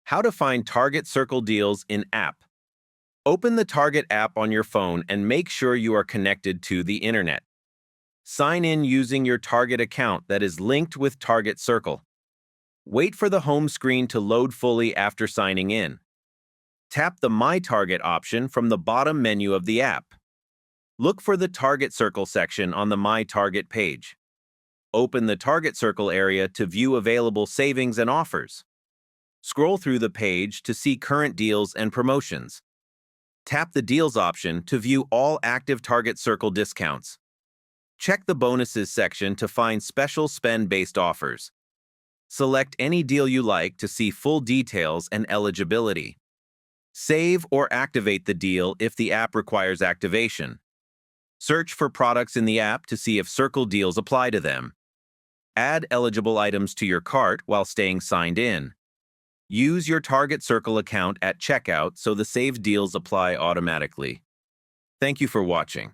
How to find Target Circle deals in app. Open the Target app on your phone and make sure you are connected to the internet. Sign in using your Target account that is linked with Target Circle. Wait for the home screen to load fully after signing in. Tap the My Target option from the bottom menu of the app. Look for the Target Circle section on the My Target page. Open the Target Circle area to view available savings and offers. Scroll through the page to see current deals and promotions. Tap the Deals option to view all active Target Circle discounts. Check the Bonuses section to find special spend-based offers. Select any deal you like to see full details and eligibility. Save or activate the deal if the app requires activation. Search for products in the app to see if Circle deals apply to them. Add eligible items to your cart while staying signed in. Use your Target Circle account at checkout so the saved deals apply automatically. Thank you for watching.